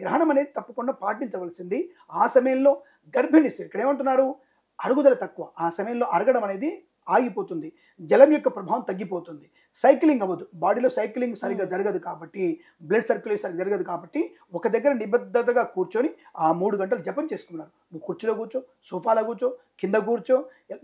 గ్రహణం అనేది తప్పకుండా పాటించవలసింది. ఆ సమయంలో గర్భిణీ స్త్రీ ఇక్కడ ఏమంటున్నారు, అరుగుదల తక్కువ. ఆ సమయంలో అరగడం అనేది ఆగిపోతుంది. జలం యొక్క ప్రభావం తగ్గిపోతుంది. సైక్లింగ్ అవ్వదు. బాడీలో సైక్లింగ్ సరిగ్గా జరగదు కాబట్టి, బ్లడ్ సర్క్యులేషన్ సరిగ్గా జరగదు కాబట్టి, ఒక దగ్గర నిబద్ధతగా కూర్చొని ఆ 3 గంటలు జపం చేసుకున్నారు. నువ్వు కుర్చీలో కూర్చో, సోఫాలో కూర్చో, కింద కూర్చో,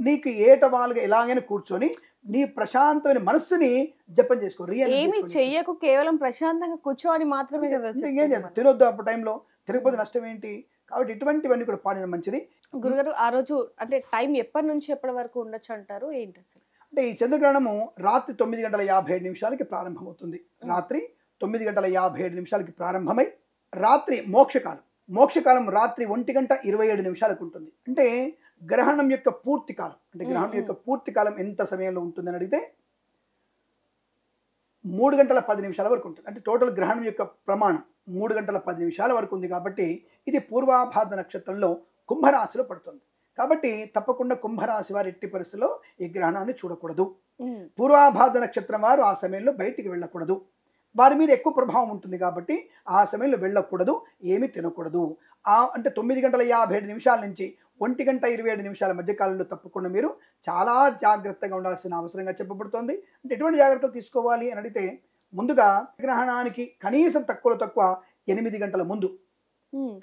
నీకు ఏటవాలుగా ఎలాగైనా కూర్చొని నీ ప్రశాంతమైన మనస్సుని జపం చేసుకో. ఏమి చెయ్యకు, కేవలం ప్రశాంతంగా కూర్చోని మాత్రమే కదా. ఇంకేం చేయాలి, తినొద్దు అప్పుడు టైంలో. తినకపోతే నష్టం ఏంటి? కాబట్టి ఇటువంటివన్నీ కూడా పాడడం మంచిది. గురుగారు ఆ రోజు అంటే టైం ఎప్పటి నుంచి ఎప్పటి వరకు ఉండొచ్చు అంటారు, ఏంటి అసలు? అంటే ఈ చంద్రగ్రహణము రాత్రి 9:57 ప్రారంభమవుతుంది. రాత్రి 9:57 ప్రారంభమై రాత్రి మోక్షకాలం. మోక్షకాలం రాత్రి 1:27 ఉంటుంది. అంటే గ్రహణం యొక్క పూర్తి కాలం, అంటే గ్రహణం యొక్క పూర్తి కాలం ఎంత సమయంలో ఉంటుందని అడిగితే 3:10 వరకు ఉంటుంది. అంటే టోటల్ గ్రహణం యొక్క ప్రమాణం 3:10 వరకు ఉంది. కాబట్టి ఇది పూర్వాభాద్ర నక్షత్రంలో కుంభరాశిలో పడుతుంది. కాబట్టి తప్పకుండా కుంభరాశి వారు ఎట్టి పరిస్థితుల్లో ఈ గ్రహణాన్ని చూడకూడదు. పూర్వాభాద్ర నక్షత్రం వారు ఆ సమయంలో బయటికి వెళ్ళకూడదు. వారి మీద ఎక్కువ ప్రభావం ఉంటుంది కాబట్టి ఆ సమయంలో వెళ్ళకూడదు, ఏమీ తినకూడదు. అంటే 9:57 నుంచి 1:27 మధ్య కాలంలో తప్పకుండా మీరు చాలా జాగ్రత్తగా ఉండాల్సిన అవసరంగా చెప్పబడుతోంది. అంటే ఎటువంటి జాగ్రత్తలు తీసుకోవాలి అని అడిగితే, ముందుగా గ్రహణానికి కనీసం తక్కువలో తక్కువ 8 గంటల ముందు,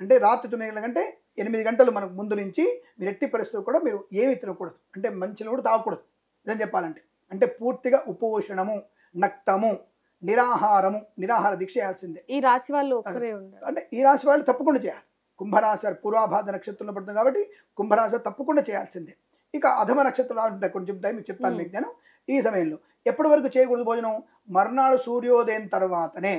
అంటే రాత్రి 9 గంటల కంటే 8 గంటలు మనకు ముందు నుంచి మీరు ఎట్టి పరిస్థితుల్లో కూడా మీరు ఏమి తినకూడదు. అంటే మంచిని కూడా తాగకూడదు. ఇదని చెప్పాలంటే అంటే పూర్తిగా ఉపోషణము, నక్తము, నిరాహార దీక్ష చేయాల్సిందే. ఈ రాశి వాళ్ళు ఒక్కరే ఉంటారు. అంటే ఈ రాశి వాళ్ళు తప్పకుండా చేయాలి. కుంభరాశి వారు పూర్వాభాద్ర నక్షత్రంలో పడుతుంది కాబట్టి కుంభరాశి వారు తప్పకుండా చేయాల్సిందే. ఇక అధమ నక్షత్రాలు ఉంటాయి, కొంచెం టైం చెప్తాను మీకు నేను. ఈ సమయంలో ఎప్పటి వరకు చేయకూడదు భోజనం? మర్నాడు సూర్యోదయం తర్వాతనే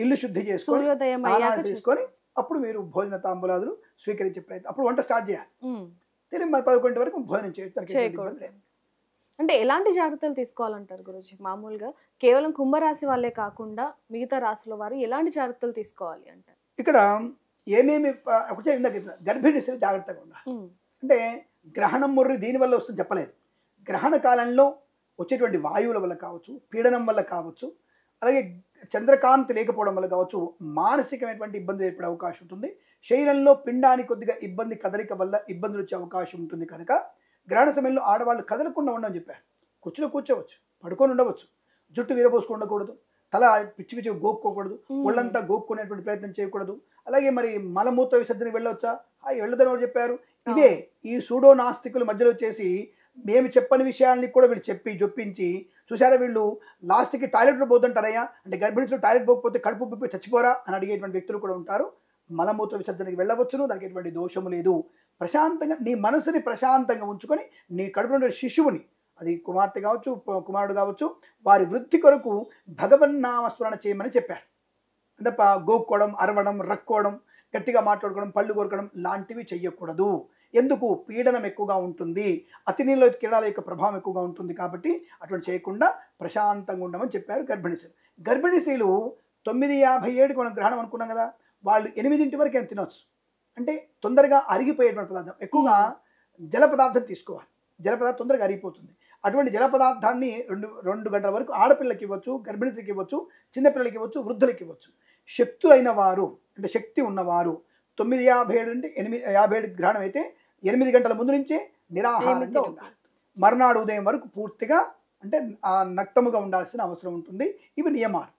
ఇల్లు శుద్ధి చేసుకొని స్నానాలు చేసుకొని అప్పుడు మీరు భోజన తాంబూలాదులు స్వీకరించే ప్రయత్నం, అప్పుడు వంట స్టార్ట్ చేయాలి. తెలియదు మరి 11 వరకు భోజనం చేయకూడదు. అంటే ఎలాంటి జాగ్రత్తలు తీసుకోవాలంటారు గురుజీ? మామూలుగా కేవలం కుంభరాశి వాళ్ళే కాకుండా మిగతా రాశుల వారు ఎలాంటి జాగ్రత్తలు తీసుకోవాలి అంటారు? ఇక్కడ ఏమేమి గర్భిణీ స్త్రీ జాగ్రత్తగా ఉండాలి. అంటే గ్రహణం ముర్రి దీనివల్ల వస్తుంది చెప్పలేదు. గ్రహణ కాలంలో వచ్చేటువంటి వాయువుల వల్ల కావచ్చు, పీడనం వల్ల కావచ్చు, అలాగే చంద్రకాంతి లేకపోవడం వల్ల కావచ్చు, మానసికమైనటువంటి ఇబ్బంది ఏర్పడే అవకాశం ఉంటుంది. శరీరంలో పిండానికి కొద్దిగా ఇబ్బంది, కదలిక వల్ల ఇబ్బందులు వచ్చే అవకాశం ఉంటుంది. కనుక గ్రహణ సమయంలో ఆడవాళ్ళు కదలకుండా ఉండమని చెప్పారు. కుర్చీలో కూర్చోవచ్చు, పడుకొని ఉండవచ్చు, జుట్టు విరబోసుకు ఉండకూడదు, తల పిచ్చి పిచ్చి గోక్కోకూడదు, ఒళ్ళంతా గోక్కునేటువంటి ప్రయత్నం చేయకూడదు. అలాగే మరి మలమూత్ర విసర్జనకి వెళ్ళవచ్చా? వెళ్ళదని ఎవరు చెప్పారు? ఇవే ఈ సూడో నాస్తికుల మధ్యలో వచ్చేసి మేము చెప్పని విషయాల్ని కూడా వీళ్ళు చెప్పి జొప్పించి చూసారా, వీళ్ళు లాస్ట్కి టాయిలెట్లో పోతుంటారయ్యా, అంటే గర్భిణీలో టాయిలెట్ పోకపోతే కడుపు ఉబ్బిపోయి చచ్చిపోరా అని అడిగేటువంటి వ్యక్తులు కూడా ఉంటారు. మలమూత్ర విసర్జనకి వెళ్ళవచ్చును, దానికి ఎటువంటి దోషము లేదు. ప్రశాంతంగా నీ మనసుని ప్రశాంతంగా ఉంచుకొని నీ కడుపులో శిశువుని, అది కుమార్తె కావచ్చు, కుమారుడు కావచ్చు, వారి వృద్ధి కొరకు భగవన్నామస్మరణ చేయమని చెప్పారు. తప్ప గోక్కోవడం, అరవడం, రక్కోవడం, గట్టిగా మాట్లాడుకోవడం, పళ్ళు కొరకడం లాంటివి చెయ్యకూడదు. ఎందుకు? పీడనం ఎక్కువగా ఉంటుంది, అతినీల కిరణాల యొక్క ప్రభావం ఎక్కువగా ఉంటుంది. కాబట్టి అటువంటి చేయకుండా ప్రశాంతంగా ఉండమని చెప్పారు గర్భిణీ స్త్రీలు. గర్భిణీ స్త్రీలు 9:57 మనం గ్రహణం అనుకున్నాం కదా, వాళ్ళు 8 వరకు ఏం తినవచ్చు. అంటే తొందరగా అరిగిపోయేటువంటి పదార్థం, ఎక్కువగా జల పదార్థం తీసుకోవాలి. జల పదార్థం తొందరగా అరిగిపోతుంది. అటువంటి జల పదార్థాన్ని 2 గంటల వరకు ఆడపిల్లలకి ఇవ్వచ్చు, గర్భిణీకి ఇవ్వచ్చు, చిన్నపిల్లలకి ఇవ్వచ్చు, వృద్ధులకి ఇవ్వచ్చు. శక్తులైన వారు, అంటే శక్తి ఉన్నవారు 9:57 అంటే 8:57 గ్రహణం అయితే 8 గంటల ముందు నుంచే నిరాహారంగా ఉండాలి. మర్నాడు ఉదయం వరకు పూర్తిగా అంటే నక్తముగా ఉండాల్సిన అవసరం ఉంటుంది. ఇవి నియమాలు.